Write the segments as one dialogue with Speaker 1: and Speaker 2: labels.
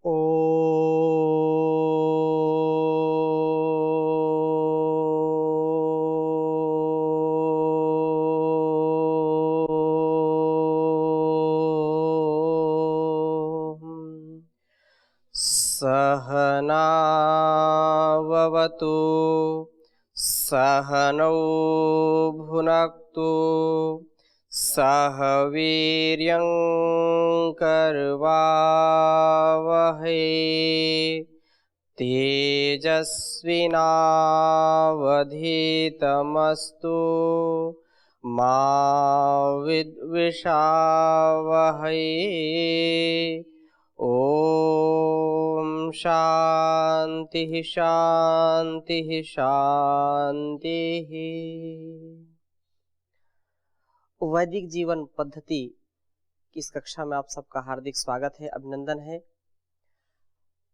Speaker 1: सहनाववतु सहनौ भुनक्तु सह वीर्यं करवावहै तेजस्विनावधीतमस्तु मा विद्विषावहै। ओम शांति शांति शांति। वैदिक जीवन पद्धति की इस कक्षा में आप सबका हार्दिक स्वागत है, अभिनंदन है।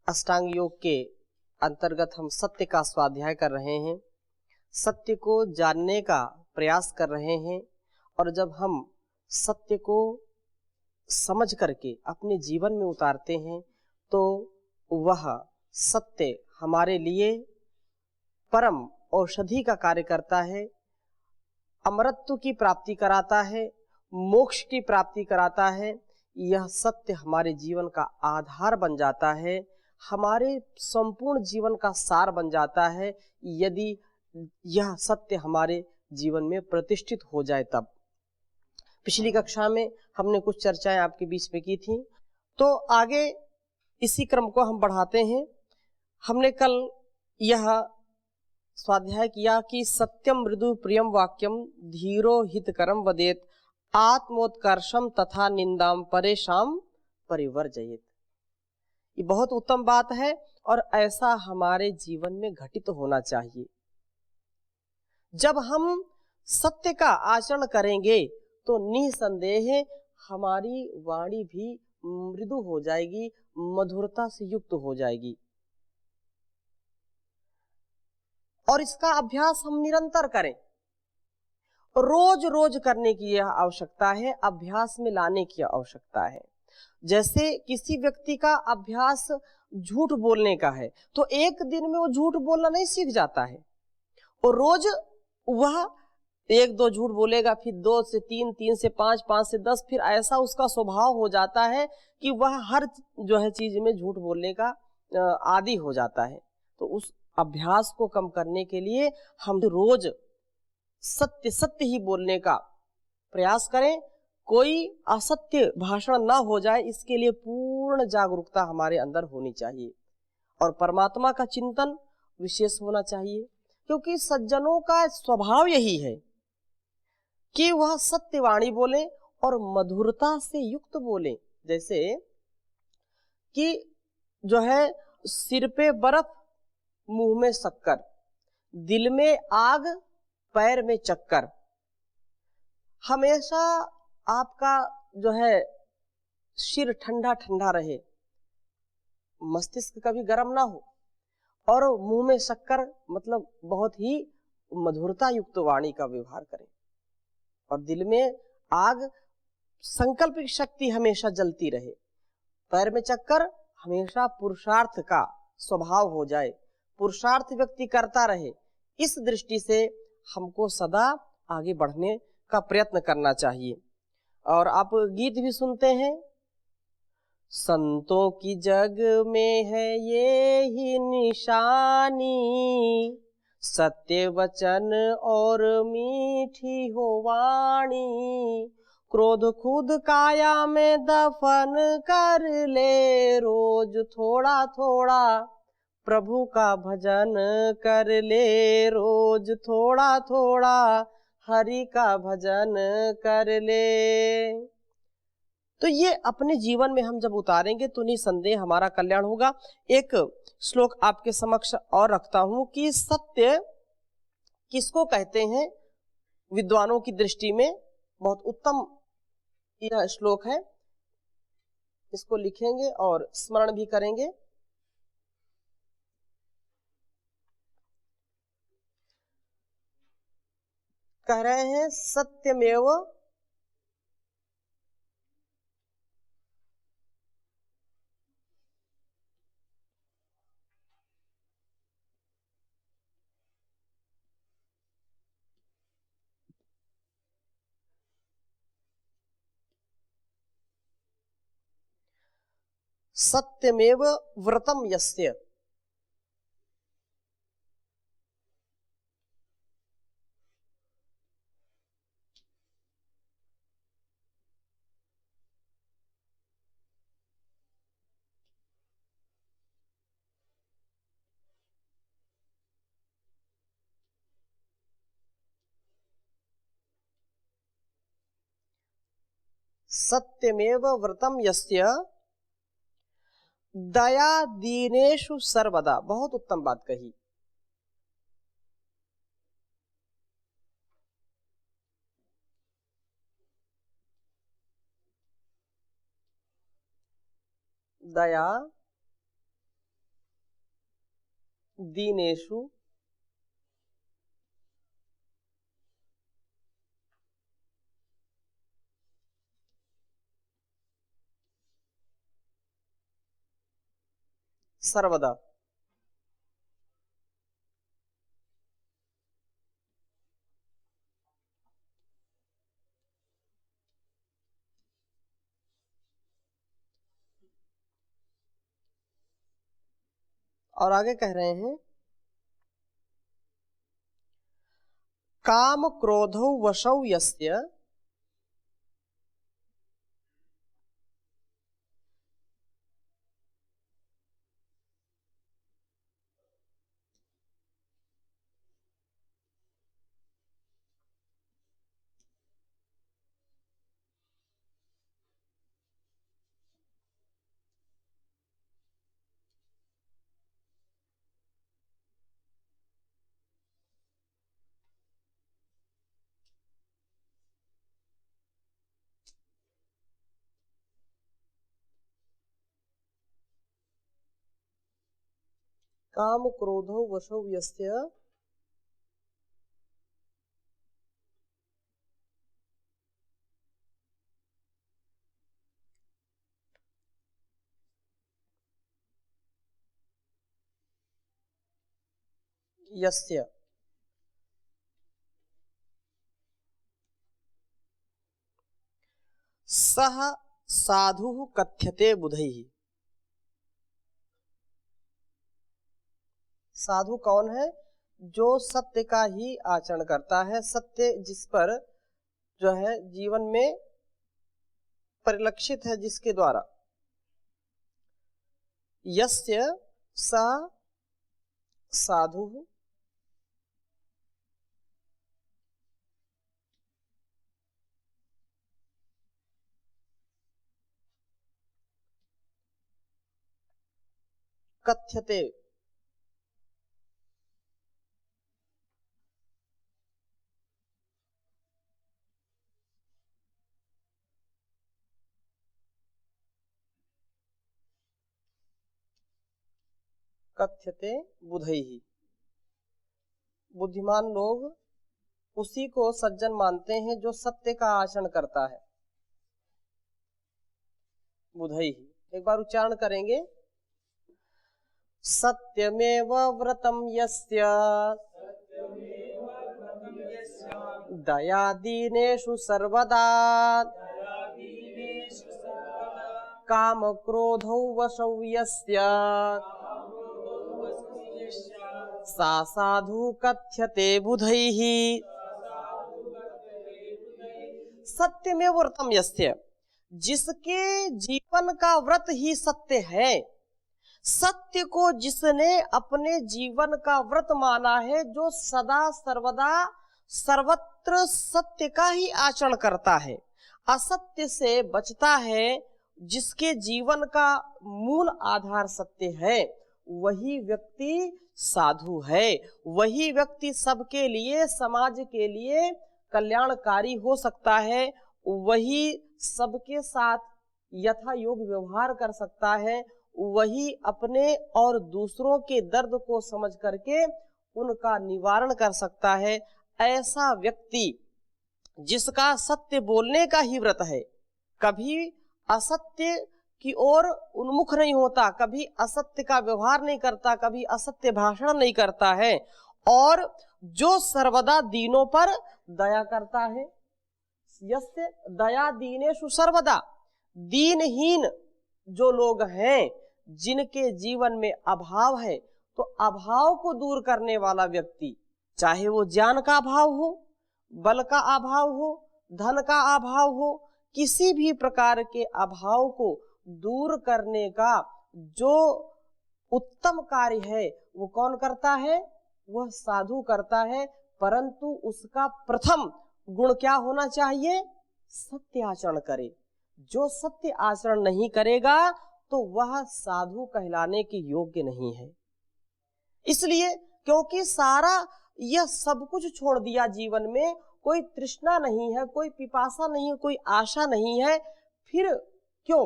Speaker 1: अष्टांग योग के अंतर्गत हम सत्य का स्वाध्याय कर रहे हैं, सत्य को जानने का प्रयास कर रहे हैं। और जब हम सत्य को समझ करके अपने जीवन में उतारते हैं तो वह सत्य हमारे लिए परम औषधि का कार्य करता है, अमरत्व की प्राप्ति कराता है, मोक्ष की प्राप्ति कराता है। यह सत्य हमारे जीवन का आधार बन जाता है, हमारे संपूर्ण जीवन का सार बन जाता है, यदि यह सत्य हमारे जीवन में प्रतिष्ठित हो जाए तब। पिछली कक्षा में हमने कुछ चर्चाएं आपके बीच में की थी, तो आगे इसी क्रम को हम बढ़ाते हैं। हमने कल यह स्वाध्याय किया कि सत्यम मृदु प्रियम वाक्यम धीरो हितकरम वदेत आत्मोत्कर्षम तथा निंदाम परेशान परिवर्जयेत। ये बहुत उत्तम बात है और ऐसा हमारे जीवन में घटित होना चाहिए। जब हम सत्य का आचरण करेंगे तो निसंदेह हमारी वाणी भी मृदु हो जाएगी, मधुरता से युक्त हो जाएगी। और इसका अभ्यास हम निरंतर करें, रोज रोज करने की यह आवश्यकता है, अभ्यास में लाने की आवश्यकता है। जैसे किसी व्यक्ति का अभ्यास झूठ बोलने का है तो एक दिन में वो झूठ बोलना नहीं सीख जाता है, और रोज वह एक दो झूठ बोलेगा, फिर 2 से 3, 3 से 5, 5 से 10, फिर ऐसा उसका स्वभाव हो जाता है कि वह हर चीज में झूठ बोलने का आदी हो जाता है। तो उस अभ्यास को कम करने के लिए हम रोज सत्य सत्य ही बोलने का प्रयास करें, कोई असत्य भाषण ना हो जाए, इसके लिए पूर्ण जागरूकता हमारे अंदर होनी चाहिए। और परमात्मा का चिंतन विशेष होना चाहिए, क्योंकि सज्जनों का स्वभाव यही है कि वह सत्यवाणी बोले और मधुरता से युक्त बोले। जैसे कि सिर पे बर्फ मुंह में शक्कर, दिल में आग पैर में चक्कर। हमेशा आपका सिर ठंडा ठंडा रहे, मस्तिष्क कभी गर्म ना हो, और मुंह में शक्कर मतलब बहुत ही मधुरता युक्त वाणी का व्यवहार करें, और दिल में आग संकल्प की शक्ति हमेशा जलती रहे, पैर में चक्कर हमेशा पुरुषार्थ का स्वभाव हो जाए, पुरुषार्थ व्यक्ति करता रहे। इस दृष्टि से हमको सदा आगे बढ़ने का प्रयत्न करना चाहिए। और आप गीत भी सुनते हैं, संतों की जग में है ये ही निशानी, सत्य वचन और मीठी हो वाणी, क्रोध खुद काया में दफन कर ले, रोज थोड़ा थोड़ा प्रभु का भजन कर ले, रोज थोड़ा थोड़ा हरि का भजन कर ले। तो ये अपने जीवन में हम जब उतारेंगे तो निसंदेह हमारा कल्याण होगा। एक श्लोक आपके समक्ष और रखता हूं कि सत्य किसको कहते हैं विद्वानों की दृष्टि में। बहुत उत्तम यह श्लोक है, इसको लिखेंगे और स्मरण भी करेंगे। कह रहे हैं सत्यमेव सत्यमेव व्रतम यस्य, सत्यमेव व्रतम यस्य दया दीनेषु सर्वदा। बहुत उत्तम बात कही। दया दीनेषु सर्वदा। और आगे कह रहे हैं काम क्रोधौ वशौ यस्य काम क्रोधौ वशौ यस्य यस्य सह साधु कथ्यते बुधैः। साधु कौन है? जो सत्य का ही आचरण करता है, सत्य जिस पर जो है जीवन में परिलक्षित है, जिसके द्वारा। यस्य स साधु कथ्यते, कथ्यते बुधैः। बुद्धिमान लोग उसी को सज्जन मानते हैं जो सत्य का आचरण करता है। बुधैः। एक बार उच्चारण करेंगे। सत्यमेव व्रतम यस्य दया दीनेषु सर्वदा काम क्रोधौ वशौ यस्य सा साधु कथ्यते बुधैः। सत्यमेव व्रतम यस्य, जिसके जीवन का व्रत ही सत्य है, सत्य को जिसने अपने जीवन का व्रत माना है, जो सदा सर्वदा सर्वत्र सत्य का ही आचरण करता है, असत्य से बचता है, जिसके जीवन का मूल आधार सत्य है, वही व्यक्ति साधु है। वही व्यक्ति सबके लिए, समाज के लिए कल्याणकारी हो सकता है। वही सबके साथ यथा योग्य व्यवहार कर सकता है। वही अपने और दूसरों के दर्द को समझ करके उनका निवारण कर सकता है। ऐसा व्यक्ति जिसका सत्य बोलने का ही व्रत है, कभी असत्य की ओर उन्मुख नहीं होता, कभी असत्य का व्यवहार नहीं करता, कभी असत्य भाषण नहीं करता है, और जो सर्वदा दीनों पर दया करता है। यस्य दया दीनेषु सर्वदा, दीनहीन जो लोग हैं जिनके जीवन में अभाव है, तो अभाव को दूर करने वाला व्यक्ति, चाहे वो ज्ञान का अभाव हो, बल का अभाव हो, धन का अभाव हो, किसी भी प्रकार के अभाव को दूर करने का जो उत्तम कार्य है वो कौन करता है? वह साधु करता है। परंतु उसका प्रथम गुण क्या होना चाहिए? सत्य आचरण करे। जो सत्य आचरण नहीं करेगा तो वह साधु कहलाने के योग्य नहीं है। इसलिए क्योंकि सारा यह सब कुछ छोड़ दिया, जीवन में कोई तृष्णा नहीं है, कोई पिपासा नहीं है, कोई आशा नहीं है, फिर क्यों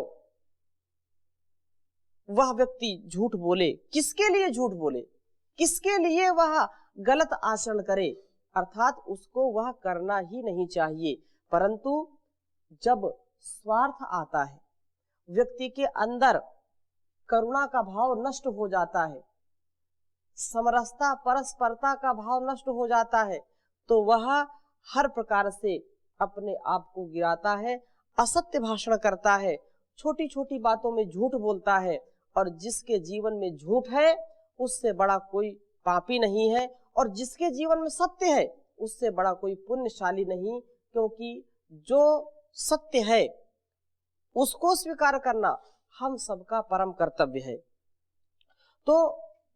Speaker 1: वह व्यक्ति झूठ बोले? किसके लिए झूठ बोले? किसके लिए वह गलत आचरण करे? अर्थात उसको वह करना ही नहीं चाहिए। परंतु जब स्वार्थ आता है, व्यक्ति के अंदर करुणा का भाव नष्ट हो जाता है, समरसता परस्परता का भाव नष्ट हो जाता है, तो वह हर प्रकार से अपने आप को गिराता है, असत्य भाषण करता है, छोटी छोटी बातों में झूठ बोलता है। और जिसके जीवन में झूठ है उससे बड़ा कोई पापी नहीं है, और जिसके जीवन में सत्य है उससे बड़ा कोई पुण्यशाली नहीं। क्योंकि जो सत्य है उसको स्वीकार करना हम सबका परम कर्तव्य है। तो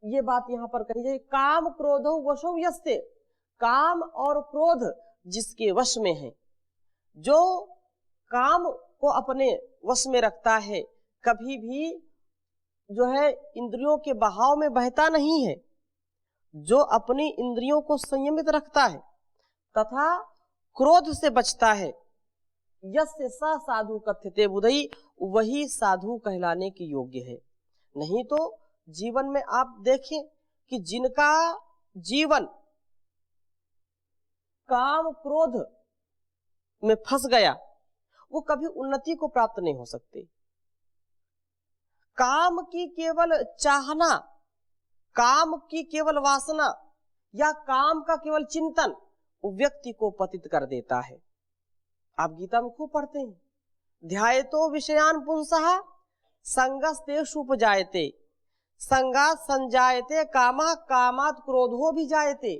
Speaker 1: ये बात यहाँ पर कही जाए, काम क्रोधो वशो यस्ते, काम और क्रोध जिसके वश में है, जो काम को अपने वश में रखता है, कभी भी जो है इंद्रियों के बहाव में बहता नहीं है, जो अपनी इंद्रियों को संयमित रखता है तथा क्रोध से बचता है, यस्य स साधु कथ्यते बुधई, वही साधु कहलाने के योग्य है। नहीं तो जीवन में आप देखें कि जिनका जीवन काम क्रोध में फंस गया, वो कभी उन्नति को प्राप्त नहीं हो सकते। काम की केवल चाहना, काम की केवल वासना या काम का केवल चिंतन व्यक्ति को पतित कर देता है। आप गीता में खूब पढ़ते हैं, ध्यायतो विषयान पुंसः संगस्तेषु उपजायते, संगात् संजायते कामः, कामात् क्रोधो भी जायते,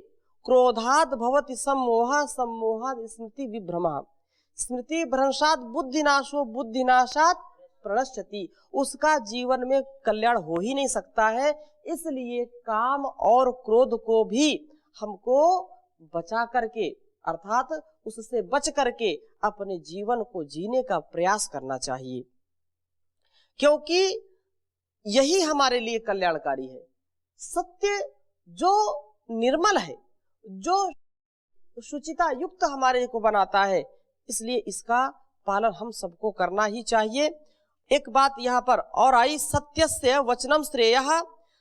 Speaker 1: क्रोधात् भवति सम्मोहः, सम्मोहात् स्मृति विभ्रमः, स्मृति भ्रंशात् बुद्धिनाशो, बुद्धिनाशात् प्रणश्यति। उसका जीवन में कल्याण हो ही नहीं सकता है। इसलिए काम और क्रोध को भी हमको बचा करके, अर्थात उससे बच करके अपने जीवन को जीने का प्रयास करना चाहिए, क्योंकि यही हमारे लिए कल्याणकारी है। सत्य जो निर्मल है, जो शुचिता युक्त हमारे को बनाता है, इसलिए इसका पालन हम सबको करना ही चाहिए। एक बात यहाँ पर और आई, सत्यस्य वचनम श्रेयः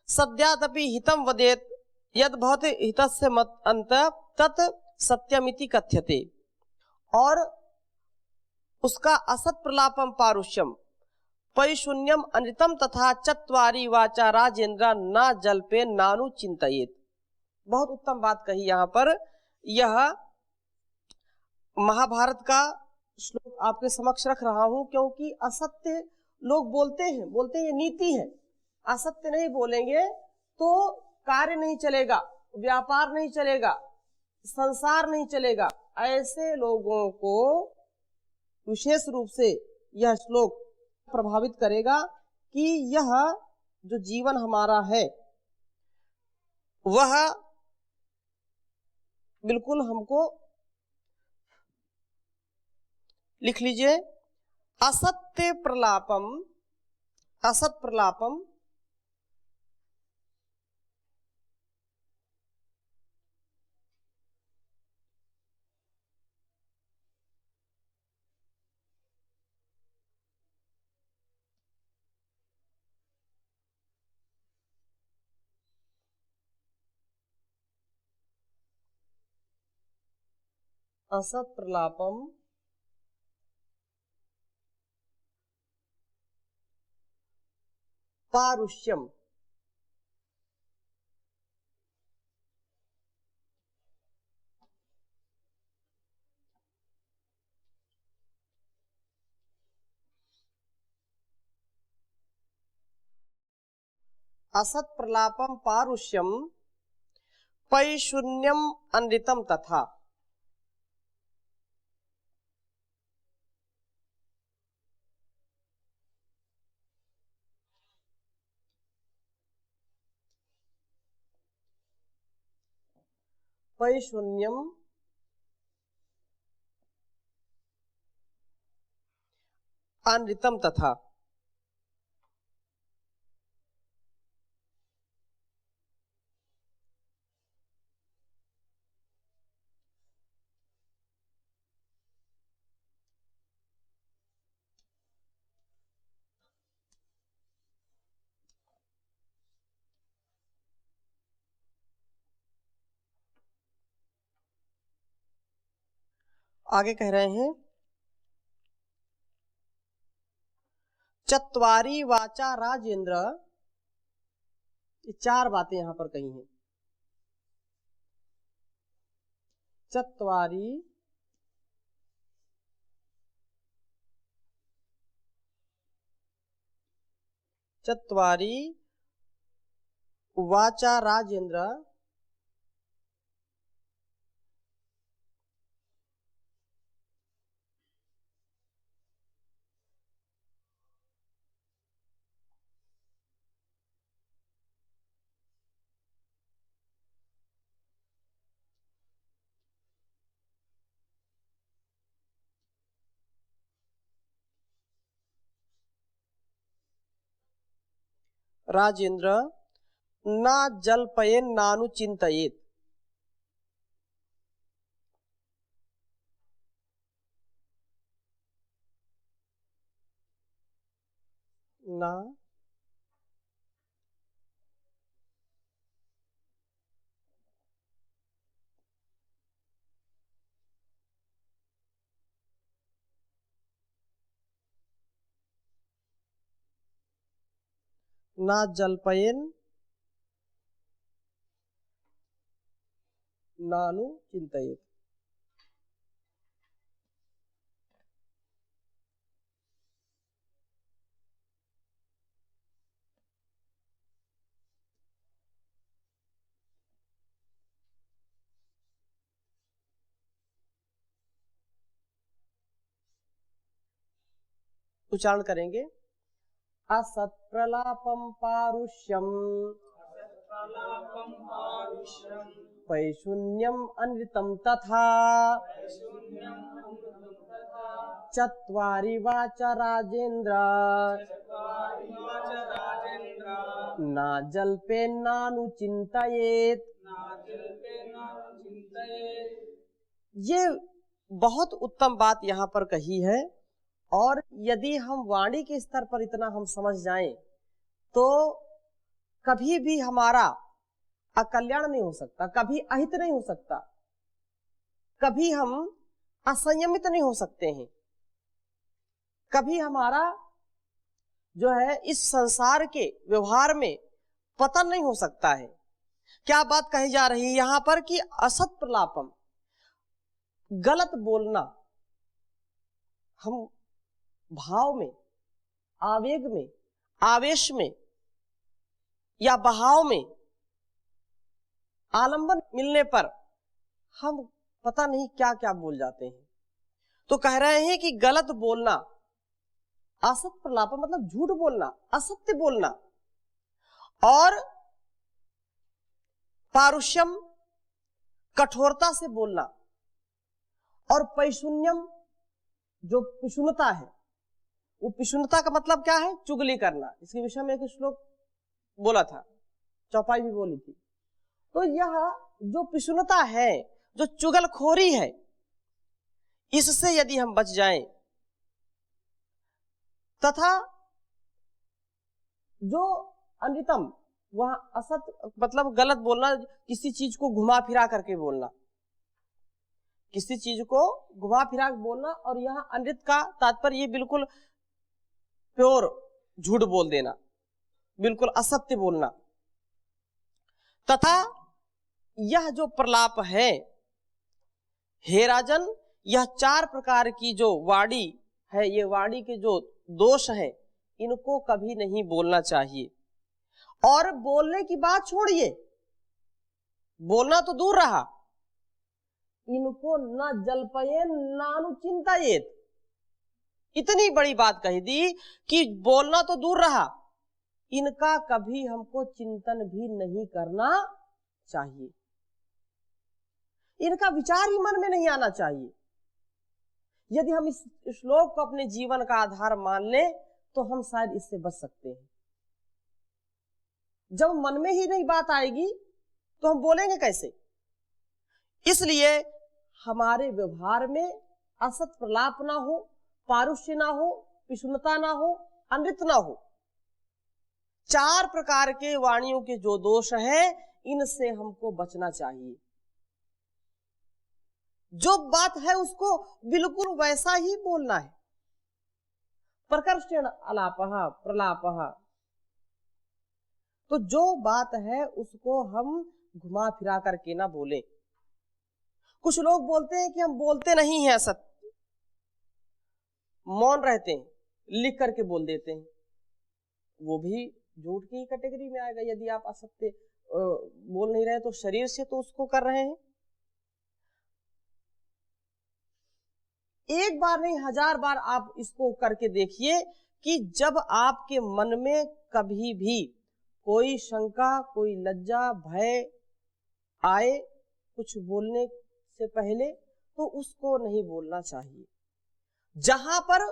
Speaker 1: सद्यादपि हितम वदेत यद भवति हितस्य मत अंत तत् सत्यमिति कथ्यते। और उसका असत प्रलापम पारुष्यम पैशून्यम अनृतम तथा चत्वारी वाचा राजेंद्र न जल्पे नानु चिंतयेत। बहुत उत्तम बात कही यहाँ पर। यह महाभारत का श्लोक आपके समक्ष रख रहा हूं, क्योंकि असत्य लोग बोलते हैं ये नीति है, असत्य नहीं बोलेंगे तो कार्य नहीं चलेगा, व्यापार नहीं चलेगा, संसार नहीं चलेगा। ऐसे लोगों को विशेष रूप से यह श्लोक प्रभावित करेगा कि यह जो जीवन हमारा है वह बिल्कुल हमको, लिख लीजिए, असत्य प्रलापम, असत प्रलापम असत प्रलापम पारुष्यम। असत प्रलापम पारुष्यम पैशून्यम अनृतम तथा। पैशून्यम अनृतम तथा। आगे कह रहे हैं चत्वारी वाचा राजेंद्र। ये चार बातें यहां पर कही हैं। चत्वारी चत्वारी वाचा राजेंद्र राजेंद्र ना जल्पयेन नानु चिंतयेत। ना ना जल्पयेन नानु चिंतयेत। उच्चारण करेंगे असत प्रलापम पारुष्यम पैशून्यम अनृतम तथा चत्वारि वाचा राजेंद्र ना जल्पे नानु चिंतयेत। ये बहुत उत्तम बात यहाँ पर कही है, और यदि हम वाणी के स्तर पर इतना हम समझ जाएं तो कभी भी हमारा अकल्याण नहीं हो सकता, कभी अहित नहीं हो सकता, कभी हम असंयमित नहीं हो सकते हैं, कभी हमारा जो है इस संसार के व्यवहार में पतन नहीं हो सकता है। क्या बात कही जा रही है यहां पर कि असत प्रलापम, गलत बोलना, हम भाव में, आवेग में, आवेश में या बहाव में आलंबन मिलने पर हम पता नहीं क्या क्या बोल जाते हैं। तो कह रहे हैं कि गलत बोलना, असत प्रलाप मतलब झूठ बोलना, असत्य बोलना, और पारुष्यम कठोरता से बोलना, और पैशून्यम जो पिशुनता है, वो पिशुनता का मतलब क्या है? चुगली करना। इसके विषय में एक श्लोक बोला था, चौपाई भी बोली थी। तो यह जो पिशुनता है, जो चुगलखोरी है, इससे यदि हम बच जाएं, तथा जो अनितम, वह असत मतलब गलत बोलना, किसी चीज को घुमा फिरा करके बोलना, किसी चीज को घुमा फिरा बोलना, और यहाँ अनृत का तात्पर्य ये बिल्कुल प्योर झूठ बोल देना, बिल्कुल असत्य बोलना। तथा यह जो प्रलाप है, हे राजन, यह चार प्रकार की जो वाणी है, ये वाणी के जो दोष हैं, इनको कभी नहीं बोलना चाहिए। और बोलने की बात छोड़िए, बोलना तो दूर रहा, इनको न जल्पये नानुचिंतायेत, इतनी बड़ी बात कही दी कि बोलना तो दूर रहा, इनका कभी हमको चिंतन भी नहीं करना चाहिए, इनका विचार ही मन में नहीं आना चाहिए। यदि हम इस श्लोक को अपने जीवन का आधार मान लें तो हम शायद इससे बच सकते हैं। जब मन में ही नहीं बात आएगी तो हम बोलेंगे कैसे? इसलिए हमारे व्यवहार में असत प्रलाप ना हो, पारुष्य ना हो, पिशुनता ना हो, अनृत ना हो। 4 प्रकार के वाणियों के जो दोष हैं, इनसे हमको बचना चाहिए। जो बात है उसको बिल्कुल वैसा ही बोलना है। प्रकर्षेण अलापः प्रलापः, तो जो बात है उसको हम घुमा फिरा करके ना बोले। कुछ लोग बोलते हैं कि हम बोलते नहीं हैं असत्य, मौन रहते हैं, लिख करके बोल देते हैं, वो भी झूठ की कैटेगरी में आएगा। यदि आप असत्य बोल नहीं रहे तो शरीर से तो उसको कर रहे हैं। एक बार नहीं 1000 बार आप इसको करके देखिए कि जब आपके मन में कभी भी कोई शंका, कोई लज्जा, भय आए कुछ बोलने से पहले, तो उसको नहीं बोलना चाहिए। जहां पर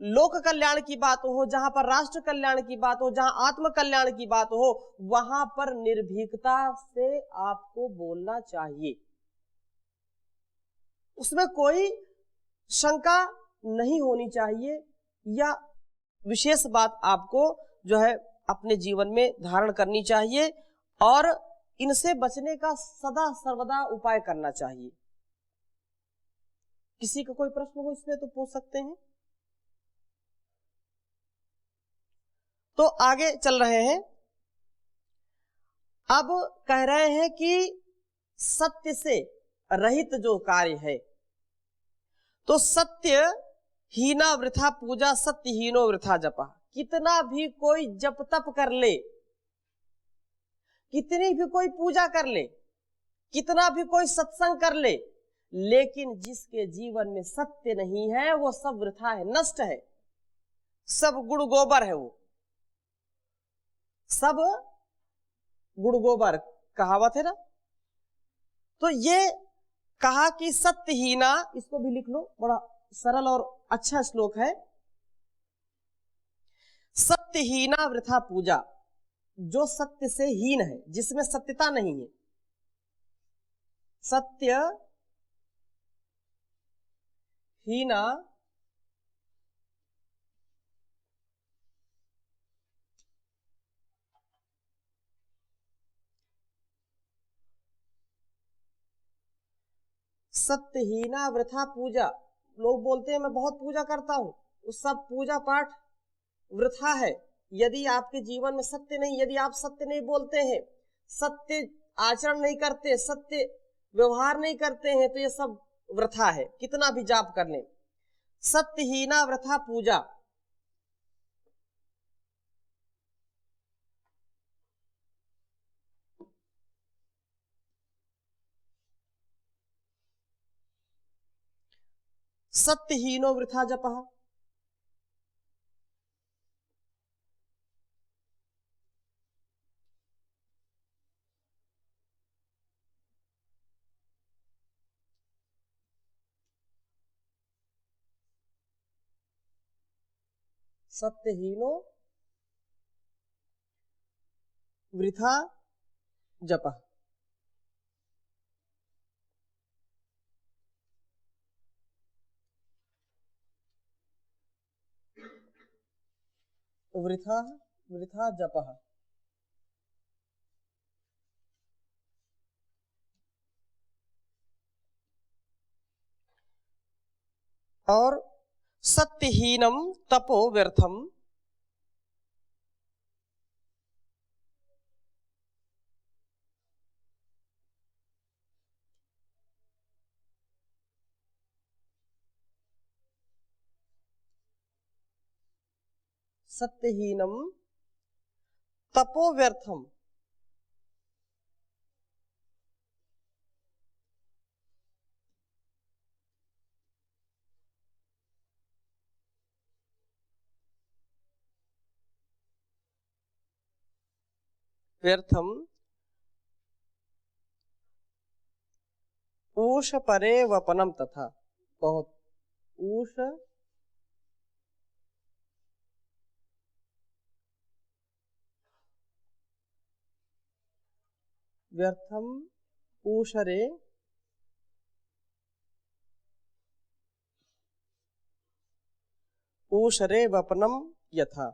Speaker 1: लोक कल्याण की बात हो, जहां पर राष्ट्र कल्याण की बात हो, जहां आत्म कल्याण की बात हो, वहां पर निर्भीकता से आपको बोलना चाहिए। उसमें कोई शंका नहीं होनी चाहिए, या विशेष बात आपको जो है अपने जीवन में धारण करनी चाहिए और इनसे बचने का सदा सर्वदा उपाय करना चाहिए। किसी का कोई प्रश्न हो इसमें तो पूछ सकते हैं। तो आगे चल रहे हैं। अब कह रहे हैं कि सत्य से रहित जो कार्य है, तो सत्य हीना वृथा पूजा, सत्य हीनो वृथा जपा। कितना भी कोई जप तप कर ले, कितनी भी कोई पूजा कर ले, कितना भी कोई सत्संग कर ले, लेकिन जिसके जीवन में सत्य नहीं है वो सब वृथा है, नष्ट है, सब गुड़ गोबर है, वो सब गुड़ गोबर कहावत है ना। तो ये कहा कि सत्यहीना, इसको भी लिख लो, बड़ा सरल और अच्छा श्लोक है। सत्यहीना वृथा पूजा, जो सत्य से हीन है, जिसमें सत्यता नहीं है, सत्य हीना सत्यहीना वृथा पूजा। लोग बोलते हैं मैं बहुत पूजा करता हूं, उस सब पूजा पाठ वृथा है यदि आपके जीवन में सत्य नहीं, यदि आप सत्य नहीं बोलते हैं, सत्य आचरण नहीं करते, सत्य व्यवहार नहीं करते हैं, तो ये सब वृथा है, कितना भी जाप कर लें। सत्यहीना वृथा पूजा, सत्यहीनो वृथा जपः, सत्यहीनो वृथा जपः। वृथा वृथा जपः, और सत्यहीनम तपो व्यर्थम, सत्यहीनम तपो व्यर्थम, व्यर्थम ऊष परे वपनम तथा। बहुत ऊष व्यर्थम ऊषरे ऊषरे वपनम यथा।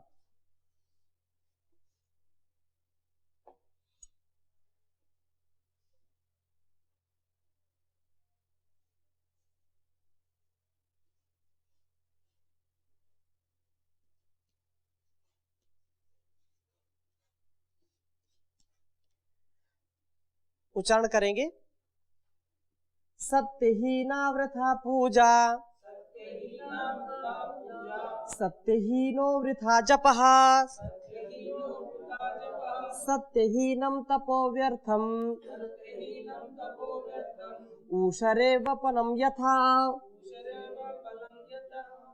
Speaker 1: उच्चारण करेंगे। सत्यहीना वृथा पूजा, सत्यहीनो वृथा जपः, सत्यहीनं तपो व्यर्थम, ऊषरे वपनम यथा।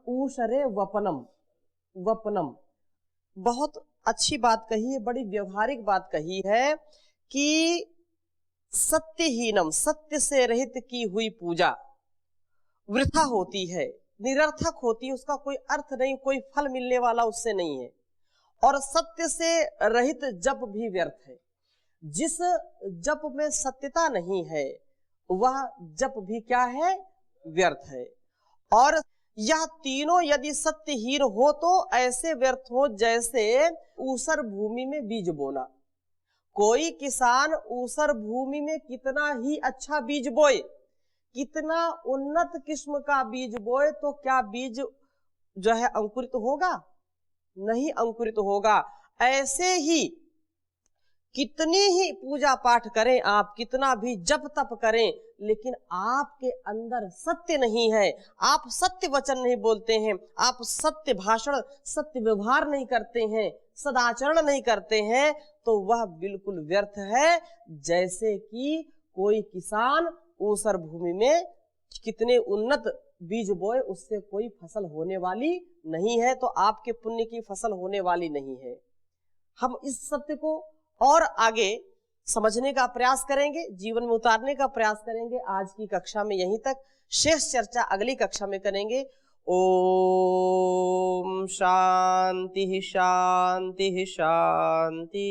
Speaker 1: ऊषरे वपनम, वपनम बहुत अच्छी बात कही है, बड़ी व्यवहारिक बात कही है कि सत्यहीनम, सत्य से रहित की हुई पूजा वृथा होती है, निरर्थक होती है, उसका कोई अर्थ नहीं, कोई फल मिलने वाला उससे नहीं है। और सत्य से रहित जप भी व्यर्थ है। जिस जप में सत्यता नहीं है वह जप भी क्या है, व्यर्थ है। और यह तीनों यदि सत्यहीन हो तो ऐसे व्यर्थ हो जैसे ऊसर भूमि में बीज बोना। कोई किसान ऊसर भूमि में कितना ही अच्छा बीज बोए, कितना उन्नत किस्म का बीज बोए, तो क्या बीज जो है अंकुरित होगा? नहीं अंकुरित होगा। ऐसे ही कितनी ही पूजा पाठ करें आप, कितना भी जप तप करें, लेकिन आपके अंदर सत्य नहीं है, आप सत्य वचन नहीं बोलते हैं, आप सत्य भाषण, सत्य व्यवहार नहीं करते हैं, सदाचरण नहीं करते हैं, तो वह बिल्कुल व्यर्थ है। जैसे कि कोई किसान ऊसर भूमि में कितने उन्नत बीज बोए, उससे कोई फसल होने वाली नहीं है, तो आपके पुण्य की फसल होने वाली नहीं है। हम इस सत्य को और आगे समझने का प्रयास करेंगे, जीवन में उतारने का प्रयास करेंगे। आज की कक्षा में यहीं तक, शेष चर्चा अगली कक्षा में करेंगे। ओम शांति शांति शांति।